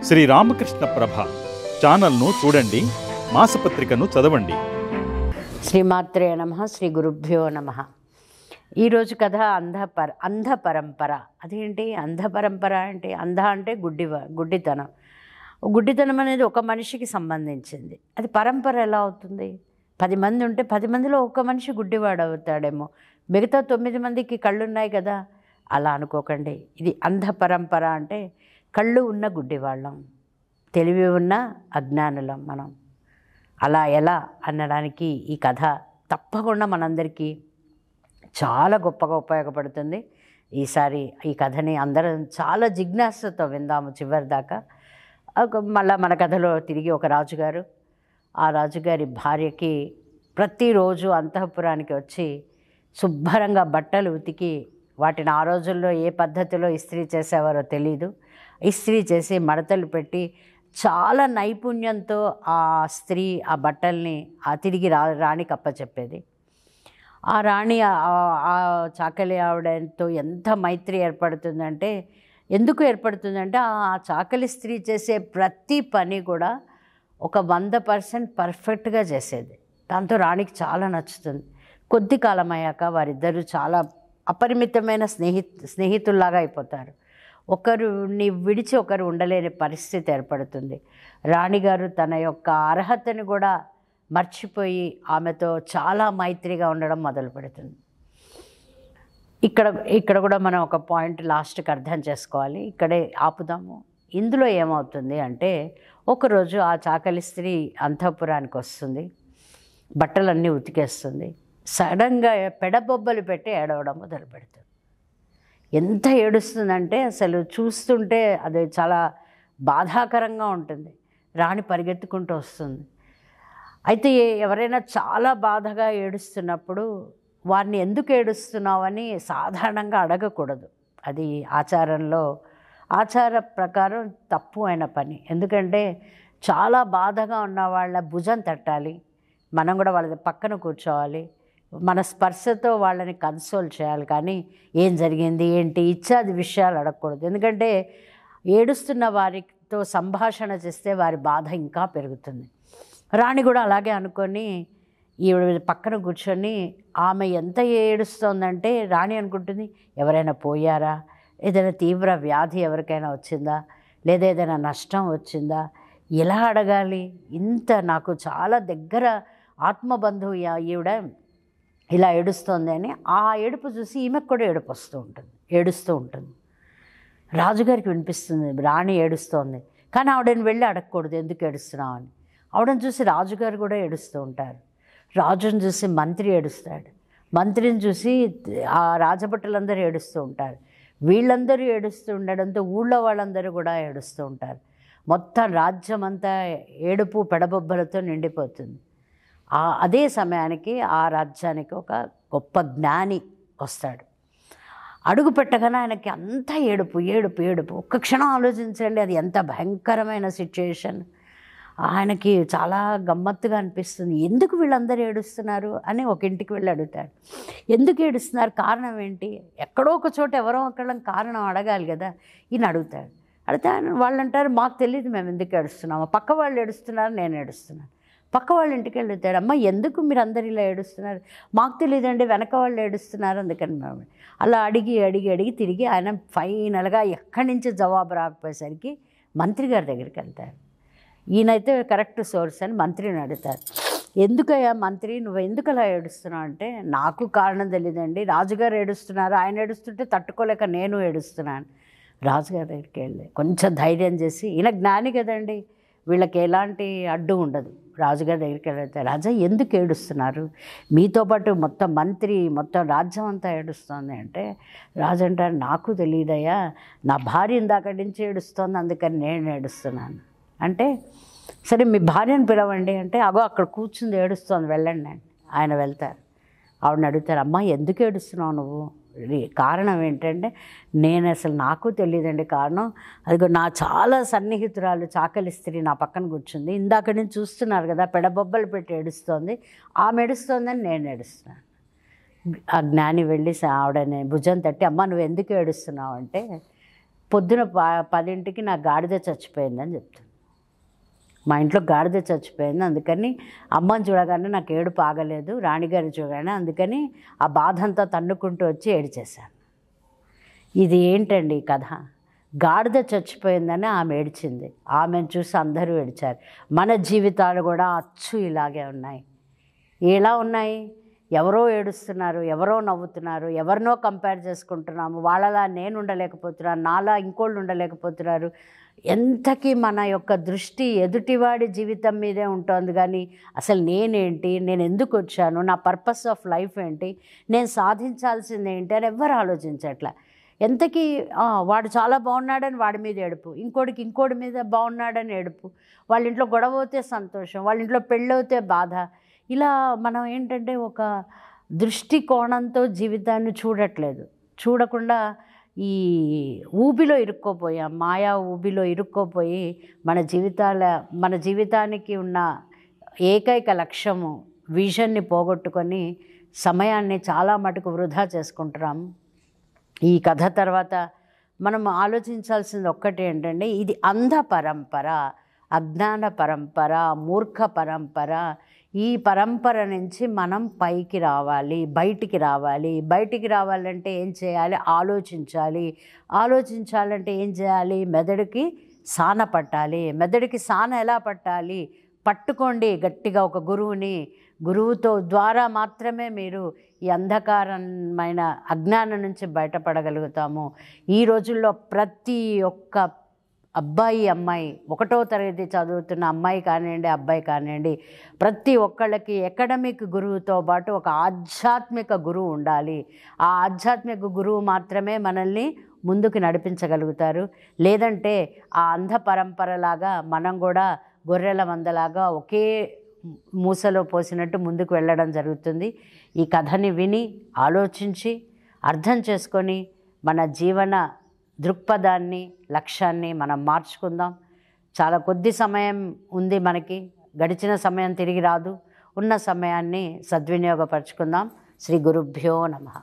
శ్రీ రామకృష్ణ ప్రభ ఛానల్ను చూడండి, మాసపత్రికను చదవండి. శ్రీమాత్రే నమః. శ్రీ గురుభ్యో నమః. ఈరోజు కథ అంధ పరంపర. అదేంటి అంధ పరంపర అంటే? అంధ అంటే గుడ్డితనం. గుడ్డితనం అనేది ఒక మనిషికి సంబంధించింది. అది పరంపర ఎలా అవుతుంది? 10 మంది ఉంటే 10 మందిలో ఒక మనిషి గుడ్డివాడు అవుతాడేమో, మిగతా 9 మందికి కళ్ళున్నాయి కదా, అలా అనుకోకండి. ఇది అంధ పరంపర అంటే కళ్ళు ఉన్న గుడ్డివాళ్ళం, తెలివి ఉన్న అజ్ఞానులం మనం. అలా ఎలా అనడానికి ఈ కథ తప్పకుండా మనందరికీ చాలా గొప్పగా ఉపయోగపడుతుంది. ఈసారి ఈ కథని అందరం చాలా జిజ్ఞాసతో విందాము చివరి దాకా. మళ్ళీ మన కథలో తిరిగి ఒక రాజుగారు, ఆ రాజుగారి భార్యకి ప్రతిరోజు అంతఃపురానికి వచ్చి శుభ్రంగా బట్టలు ఉతికి, వాటిని ఆ రోజుల్లో ఏ పద్ధతిలో ఇస్త్రీ చేసేవారో తెలీదు, ఇస్త్రీ చేసి మడతలు పెట్టి చాలా నైపుణ్యంతో ఆ స్త్రీ ఆ బట్టల్ని తిరిగి రాణికి అప్పచెప్పేది. ఆ రాణి ఆ చాకలి ఆవిడతో ఎంత మైత్రి ఏర్పడుతుందంటే, ఎందుకు ఏర్పడుతుందంటే ఆ చాకలి స్త్రీ చేసే ప్రతి పని కూడా ఒక 100% పర్ఫెక్ట్గా చేసేది. దాంతో రాణికి చాలా నచ్చుతుంది. కొద్ది కాలం అయ్యాక వారిద్దరూ చాలా అపరిమితమైన స్నేహితుల్లాగా అయిపోతారు. ఒకరిని విడిచి ఒకరు ఉండలేని పరిస్థితి ఏర్పడుతుంది. రాణిగారు తన యొక్క అర్హతని కూడా మర్చిపోయి ఆమెతో చాలా మైత్రిగా ఉండడం మొదలు పెడుతుంది. ఇక్కడ కూడా మనం ఒక పాయింట్ లాస్ట్కి అర్థం చేసుకోవాలి. ఇక్కడే ఆపుదాము. ఇందులో ఏమవుతుంది అంటే, ఒకరోజు ఆ చాకలి స్త్రీ అంతఃపురానికి వస్తుంది, బట్టలన్నీ ఉతికేస్తుంది. సడన్గా పెడబొబ్బలు పెట్టి ఏడవడం మొదలు పెడుతుంది. ఎంత ఏడుస్తుందంటే అసలు చూస్తుంటే అది చాలా బాధాకరంగా ఉంటుంది. రాణి పరిగెత్తుకుంటూ వస్తుంది. అయితే ఎవరైనా చాలా బాధగా ఏడుస్తున్నప్పుడు వారిని ఎందుకు ఏడుస్తున్నావని సాధారణంగా అడగకూడదు. అది ఆచార ప్రకారం తప్పు అయిన పని. ఎందుకంటే చాలా బాధగా ఉన్న వాళ్ళ భుజం తట్టాలి, మనం కూడా వాళ్ళ పక్కన కూర్చోవాలి, మన స్పర్శతో వాళ్ళని కన్సోల్ చేయాలి. కానీ ఏం జరిగింది ఏంటి ఇత్యాది విషయాలు అడగకూడదు. ఎందుకంటే ఏడుస్తున్న వారితో సంభాషణ చేస్తే వారి బాధ ఇంకా పెరుగుతుంది. రాణి కూడా అలాగే అనుకొని ఈవిడ పక్కన కూర్చొని, ఆమె ఎంత ఏడుస్తోందంటే రాణి అనుకుంటుంది, ఎవరైనా పోయారా, ఏదైనా తీవ్ర వ్యాధి ఎవరికైనా వచ్చిందా, లేదా ఏదైనా నష్టం వచ్చిందా, ఎలా అడగాలి, ఇంత నాకు చాలా దగ్గర ఆత్మబంధువు ఈవిడ ఇలా ఏడుస్తోంది అని ఆ ఏడుపు చూసి ఈమెకు కూడా ఏడుస్తూ ఉంటుంది. రాజుగారికి వినిపిస్తుంది రాణి ఏడుస్తోంది, కానీ ఆవిడని వెళ్ళి అడగకూడదు ఎందుకు ఏడుస్తున్నావు అని. ఆవిడని చూసి రాజుగారు కూడా ఏడుస్తూ ఉంటారు. రాజుని చూసి మంత్రి ఏడుస్తాడు, మంత్రిని చూసి ఆ రాజభటులందరూ ఏడుస్తూ ఉంటారు. వీళ్ళందరూ ఏడుస్తూ ఉండడంతో ఊళ్ళో వాళ్ళందరూ కూడా ఏడుస్తూ ఉంటారు. మొత్తం రాజ్యం అంతా ఏడుపు పెడబొబ్బలతో నిండిపోతుంది. అదే సమయానికి ఆ రాజ్యానికి ఒక గొప్ప జ్ఞాని వస్తాడు. అడుగు పెట్టగానే ఆయనకి అంతా ఏడుపు. ఒక్క క్షణం ఆలోచించండి, అది ఎంత భయంకరమైన సిచ్యుయేషన్. ఆయనకి చాలా గమ్మత్తుగా అనిపిస్తుంది. ఎందుకు వీళ్ళందరూ ఏడుస్తున్నారు అని ఒక ఇంటికి వెళ్ళి అడుగుతాడు. ఎందుకు ఏడుస్తున్నారు, కారణం ఏంటి? ఎక్కడో ఒక చోట ఎవరో ఒకళ్ళం కారణం అడగాలి కదా. ఈయన అడుగుతాడు. అడిగితే వాళ్ళు అంటారు, మాకు తెలియదు మేము ఎందుకు ఏడుస్తున్నాము, పక్క వాళ్ళు ఏడుస్తున్నారు, నేను ఏడుస్తున్నాను. పక్క వాళ్ళ ఇంటికి వెళ్తాడు, అమ్మ ఎందుకు మీరు అందరు ఇలా ఏడుస్తున్నారు, మాకు తెలియదండి వెనక వాళ్ళు ఏడుస్తున్నారు అందుకని మేము. అలా అడిగి తిరిగి ఆయన ఫైనల్గా ఎక్కడి నుంచి జవాబు రాకపోయేసరికి మంత్రి గారి దగ్గరికి వెళ్తారు. ఈయనైతే కరెక్ట్ సోర్స్ అని మంత్రిని అడుగుతారు. ఎందుకయ్యా మంత్రి నువ్వు ఎందుకు అలా ఏడుస్తున్నావు అంటే, నాకు కారణం తెలియదండి, రాజుగారు ఏడుస్తున్నారు, ఆయన ఏడుస్తుంటే తట్టుకోలేక నేను ఏడుస్తున్నాను. రాజుగారి దగ్గరికి వెళ్ళి కొంచెం ధైర్యం చేసి, ఈయన జ్ఞాని కదండి, వీళ్ళకి ఎలాంటి అడ్డు ఉండదు. రాజుగారి దగ్గరికి వెళ్తే, రాజా ఎందుకు ఏడుస్తున్నారు, మీతో పాటు మొత్తం మంత్రి మొత్తం రాజ్యం అంతా ఏడుస్తోంది అంటే, రాజు అంటారు నాకు తెలియదయ్యా, నా భార్య ఇందాక నుంచి ఏడుస్తోంది అందుకని నేను ఏడుస్తున్నాను అంటే, సరే మీ భార్యను పిలవండి అంటే, అగో అక్కడ కూర్చుంది ఏడుస్తోంది వెళ్ళండి అని. ఆయన వెళ్తారు. ఆవిడని అడుగుతారు, అమ్మ ఎందుకు ఏడుస్తున్నావు నువ్వు, కారణం ఏంటంటే, నేను అసలు నాకు తెలియదండి కారణం, అదిగో నా చాలా సన్నిహితురాలు చాకలి స్త్రీ నా పక్కన కూర్చుంది, ఇందాక నుంచి చూస్తున్నారు కదా పెడబొబ్బలు పెట్టి ఏడుస్తోంది, ఆమె ఏడుస్తోందని నేను ఏడుస్తున్నాను. ఆ జ్ఞాని వెళ్ళి ఆవిడని భుజం తట్టి, అమ్మ నువ్వు ఎందుకు ఏడుస్తున్నావు అంటే, పొద్దున 10ంటికి నా గాడిద చచ్చిపోయిందని చెప్తుంది. మా ఇంట్లో గాడిద చచ్చిపోయింది, అందుకని అమ్మని చూడగానే నాకు ఏడుపు ఆగలేదు, రాణిగారిని చూడగానే, అందుకని ఆ బాధ అంతా తన్నుకుంటూ వచ్చి ఏడ్చేశాను. ఇది ఏంటండి ఈ కథ? గాడిద చచ్చిపోయిందని ఆమె ఏడ్చింది, ఆమెను చూసి అందరూ ఏడ్చారు. మన జీవితాలు కూడా అచ్చు ఇలాగే ఉన్నాయి. ఎలా ఉన్నాయి? ఎవరో ఏడుస్తున్నారు, ఎవరో నవ్వుతున్నారు, ఎవరినో కంపేర్ చేసుకుంటున్నాము. వాళ్ళలా నేను ఉండలేకపోతున్నాను, నాలా ఇంకోళ్ళు ఉండలేకపోతున్నారు. ఎంతకీ మన యొక్క దృష్టి ఎదుటివాడి జీవితం మీదే ఉంటుంది కానీ అసలు నేనేంటి, నేను ఎందుకు వచ్చాను, నా పర్పస్ ఆఫ్ లైఫ్ ఏంటి, నేను సాధించాల్సింది ఏంటి అని ఎవ్వరు ఆలోచించట్లే. ఎంతకీ వాడు చాలా బాగున్నాడని వాడి మీద ఏడుపు, ఇంకోటి మీద బాగున్నాడని ఏడుపు, వాళ్ళ ఇంట్లో గొడవ అవుతే సంతోషం, వాళ్ళ ఇంట్లో పెళ్ళవుతే బాధ. ఇలా మనం ఏంటంటే ఒక దృష్టికోణంతో జీవితాన్ని చూడకుండా ఈ ఊబిలో ఇరుక్కోపోయాం, మాయా ఊబిలో ఇరుక్కోపోయి మన జీవితానికి ఉన్న ఏకైక లక్ష్యము విజన్ని పోగొట్టుకొని సమయాన్ని చాలా మటుకు వృధా చేసుకుంటున్నాం. ఈ కథ తర్వాత మనం ఆలోచించాల్సింది ఒక్కటి ఏంటంటే, ఇది అంధ పరంపర, అజ్ఞాన పరంపర, మూర్ఖ పరంపర. ఈ పరంపర నుంచి మనం పైకి రావాలి, బయటికి రావాలంటే ఏం చేయాలి? ఆలోచించాలంటే ఏం చేయాలి? మెదడుకి సాన పట్టాలి. మెదడుకి సాన ఎలా పట్టాలి? పట్టుకోండి గట్టిగా ఒక గురువుతో ద్వారా మాత్రమే మీరు ఈ అంధకారమైన అజ్ఞానం నుంచి బయటపడగలుగుతాము. ఈ రోజుల్లో ప్రతి ఒక్క అబ్బాయి అమ్మాయి, 1వ తరగతి చదువుతున్న అమ్మాయి కానివ్వండి, అబ్బాయి కానివ్వండి, ప్రతి ఒక్కళ్ళకి అకాడమిక్ గురువుతో పాటు ఒక ఆధ్యాత్మిక గురువు ఉండాలి. ఆ ఆధ్యాత్మిక గురువు మాత్రమే మనల్ని ముందుకు నడిపించగలుగుతారు. లేదంటే ఆ అంధ పరంపరలాగా మనం కూడా గొర్రెల మందలాగా ఒకే మూసలో పోసినట్టు ముందుకు వెళ్ళడం జరుగుతుంది. ఈ కథని విని ఆలోచించి అర్థం చేసుకొని మన జీవన దృక్పథాన్ని, లక్ష్యాన్ని మనం మార్చుకుందాం. చాలా కొద్ది సమయం ఉంది మనకి, గడిచిన సమయం తిరిగి రాదు. ఉన్న సమయాన్ని సద్వినియోగపరచుకుందాం. శ్రీ గురుభ్యో నమః.